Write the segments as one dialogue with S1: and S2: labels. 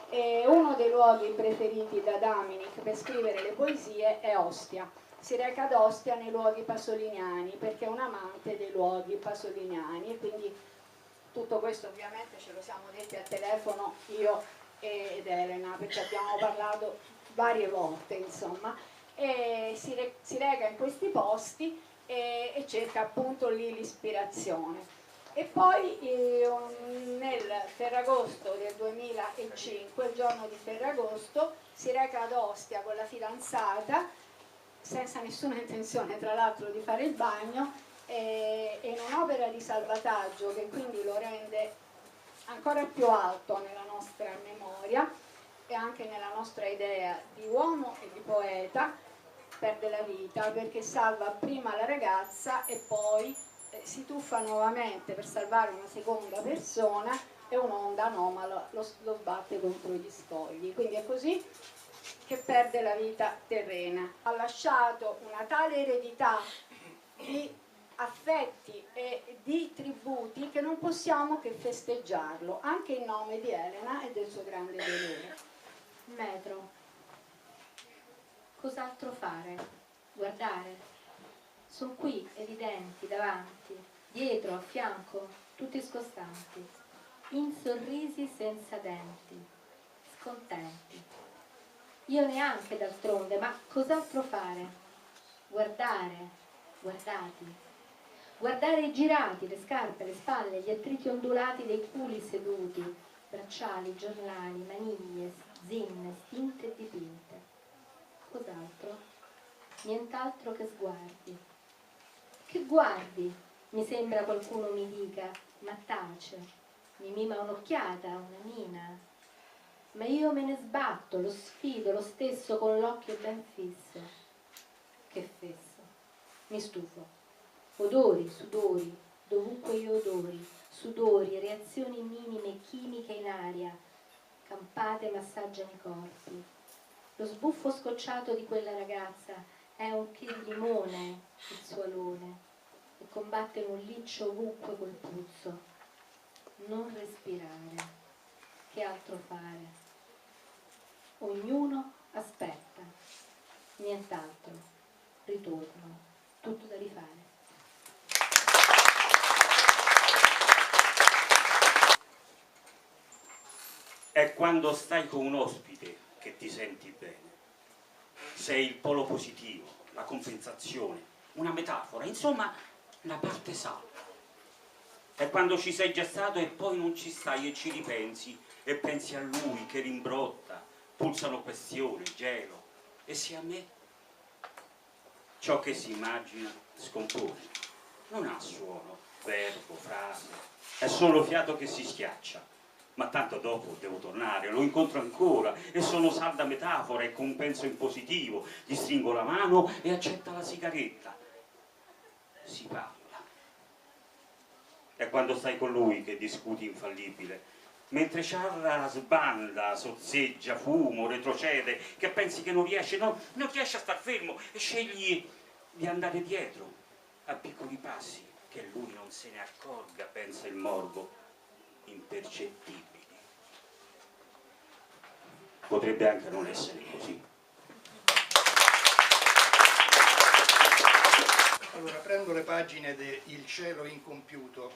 S1: E uno dei luoghi preferiti da Daminic per scrivere le poesie è Ostia. Si reca ad Ostia nei luoghi pasoliniani perché è un amante dei luoghi pasoliniani, e quindi tutto questo ovviamente ce lo siamo detti al telefono io ed Elena, perché abbiamo parlato varie volte, insomma, e si reca in questi posti e cerca appunto lì l'ispirazione. E poi nel Ferragosto del 2005, il giorno di Ferragosto, si reca ad Ostia con la fidanzata, senza nessuna intenzione tra l'altro di fare il bagno, e in un'opera di salvataggio che quindi lo rende ancora più alto nella nostra memoria e anche nella nostra idea di uomo e di poeta, perde la vita perché salva prima la ragazza e poi si tuffa nuovamente per salvare una seconda persona e un'onda anomala lo sbatte contro gli scogli. Quindi è così che perde la vita terrena. Ha lasciato una tale eredità di affetti e di tributi che non possiamo che festeggiarlo, anche in nome di Elena e del suo grande dolore.
S2: Metro. Cos'altro fare? Guardare. Sono qui, evidenti, davanti, dietro, a fianco, tutti scostanti, insorrisi senza denti, scontenti. Io neanche d'altronde, ma cos'altro fare? Guardare, guardati. Guardare i girati, le scarpe, le spalle, gli attriti ondulati dei culi seduti, bracciali, giornali, maniglie, zinne, stinte e dipinte. Cos'altro? Nient'altro che sguardi. Che guardi? Mi sembra qualcuno mi dica, ma tace, mi mima un'occhiata, una mina. Ma io me ne sbatto, lo sfido, lo stesso con l'occhio ben fisso. Che fesso, mi stufo. Odori, sudori, dovunque io odori, sudori, reazioni minime chimiche in aria, campate massaggiano i corpi. Lo sbuffo scocciato di quella ragazza è un che di limone il suo alone e combatte un liccio ovunque col puzzo. Non respirare, che altro fare? Ognuno aspetta, nient'altro, ritorno, tutto da rifare.
S3: È quando stai con un ospite che ti senti bene. Sei il polo positivo, la compensazione, una metafora, insomma, la parte salva. È quando ci sei già stato e poi non ci stai e ci ripensi e pensi a lui che rimbrotta, pulsano questione, gelo. E se a me? Ciò che si immagina scompone. Non ha suono, verbo, frase, è solo fiato che si schiaccia. Ma tanto dopo devo tornare, lo incontro ancora e sono salda metafora e compenso in positivo, gli stringo la mano e accetta la sigaretta. Si parla. È quando stai con lui che discuti infallibile, mentre Ciarra sbanda, sozzeggia, fumo, retrocede, che pensi che non riesce a star fermo e scegli di andare dietro a piccoli passi, che lui non se ne accorga, pensa il morbo, impercettibili. Potrebbe anche non essere così.
S4: Allora, prendo le pagine de Il cielo incompiuto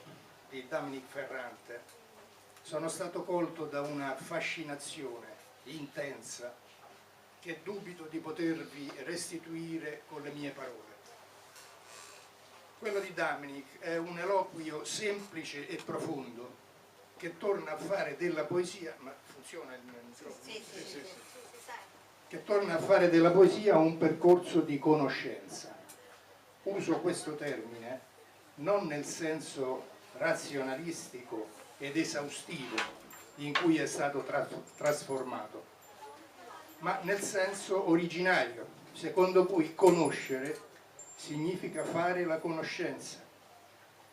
S4: di Daminic Ferrante. Sono stato colto da una fascinazione intensa che dubito di potervi restituire con le mie parole. Quello di Daminic è un eloquio semplice e profondo che torna a fare della poesia, ma funziona il microfono? Sì. Che torna a fare della poesia un percorso di conoscenza. Uso questo termine non nel senso razionalistico ed esaustivo in cui è stato trasformato, ma nel senso originario, secondo cui conoscere significa fare la conoscenza,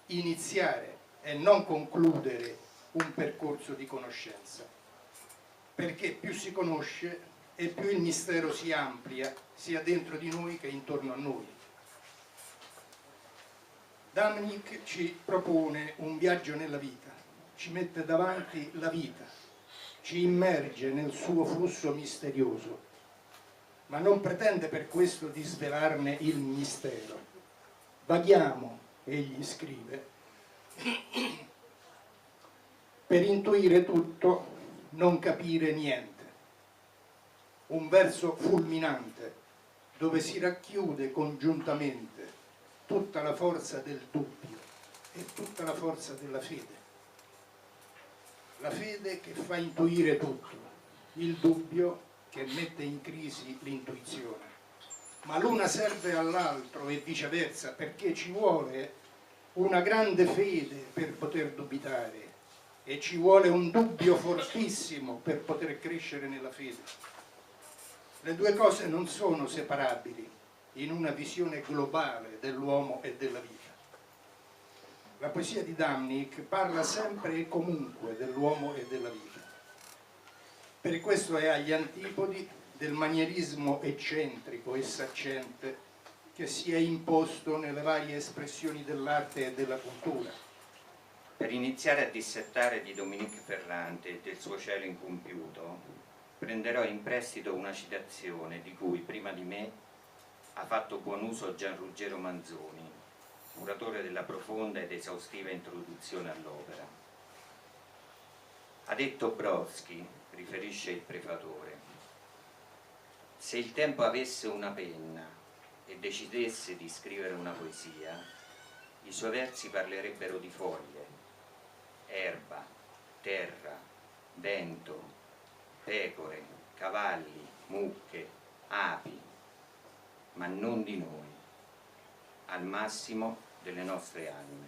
S4: iniziare e non concludere un percorso di conoscenza, perché più si conosce e più il mistero si amplia sia dentro di noi che intorno a noi. Daminic ci propone un viaggio nella vita, ci mette davanti la vita, ci immerge nel suo flusso misterioso, ma non pretende per questo di svelarne il mistero. Vaghiamo, egli scrive, per intuire tutto, non capire niente. Un verso fulminante, dove si racchiude congiuntamente tutta la forza del dubbio e tutta la forza della fede. La fede che fa intuire tutto, il dubbio che mette in crisi l'intuizione. Ma l'una serve all'altro e viceversa, perché ci vuole una grande fede per poter dubitare e ci vuole un dubbio fortissimo per poter crescere nella fede. Le due cose non sono separabili in una visione globale dell'uomo e della vita. La poesia di Damnik parla sempre e comunque dell'uomo e della vita. Per questo è agli antipodi del manierismo eccentrico e saccente che si è imposto nelle varie espressioni dell'arte e della cultura.
S5: Per iniziare a dissettare di Dominique Ferrante e del suo cielo incompiuto, prenderò in prestito una citazione di cui prima di me ha fatto buon uso Gian Ruggero Manzoni, curatore della profonda ed esaustiva introduzione all'opera. Ha detto Brodsky, riferisce il prefatore, se il tempo avesse una penna e decidesse di scrivere una poesia, i suoi versi parlerebbero di foglie, erba, terra, vento, pecore, cavalli, mucche, api, ma non di noi, al massimo delle nostre anime.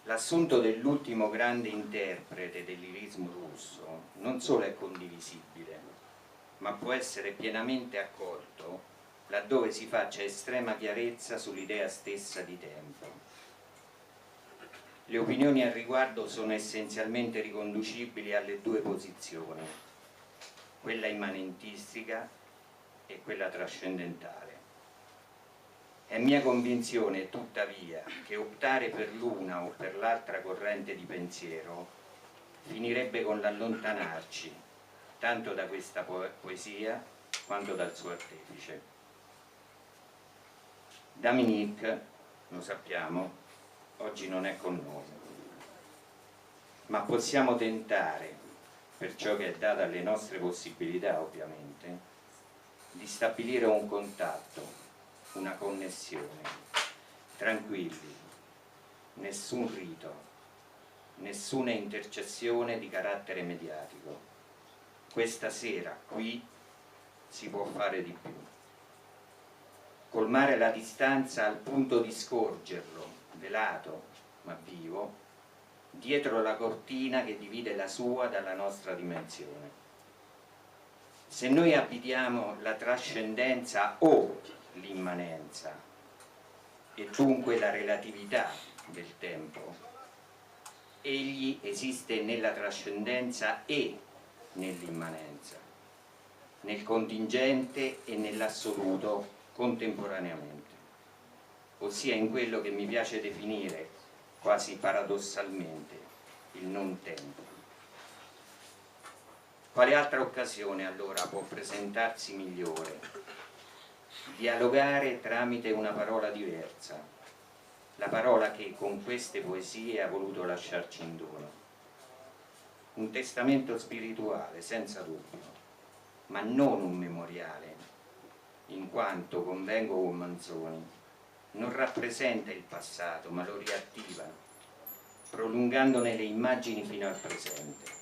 S5: L'assunto dell'ultimo grande interprete del lirismo russo non solo è condivisibile, ma può essere pienamente accolto laddove si faccia estrema chiarezza sull'idea stessa di tempo. Le opinioni al riguardo sono essenzialmente riconducibili alle due posizioni, quella immanentistica e quella trascendentale. È mia convinzione, tuttavia, che optare per l'una o per l'altra corrente di pensiero finirebbe con l'allontanarci tanto da questa poesia quanto dal suo artefice. Dominique, lo sappiamo, oggi non è con noi, ma possiamo tentare, per ciò che è data alle nostre possibilità ovviamente, di stabilire un contatto, una connessione, tranquilli, nessun rito, nessuna intercessione di carattere mediatico. Questa sera qui si può fare di più. Colmare la distanza al punto di scorgerlo, velato ma vivo, dietro la cortina che divide la sua dalla nostra dimensione. Se noi abitiamo la trascendenza o l'immanenza e dunque la relatività del tempo, egli esiste nella trascendenza e nell'immanenza, nel contingente e nell'assoluto contemporaneamente, ossia in quello che mi piace definire quasi paradossalmente il non tempo. Quale altra occasione allora può presentarsi migliore? Dialogare tramite una parola diversa, la parola che con queste poesie ha voluto lasciarci in dono. Un testamento spirituale, senza dubbio, ma non un memoriale, in quanto, convengo con Manzoni, non rappresenta il passato, ma lo riattiva, prolungandone le immagini fino al presente.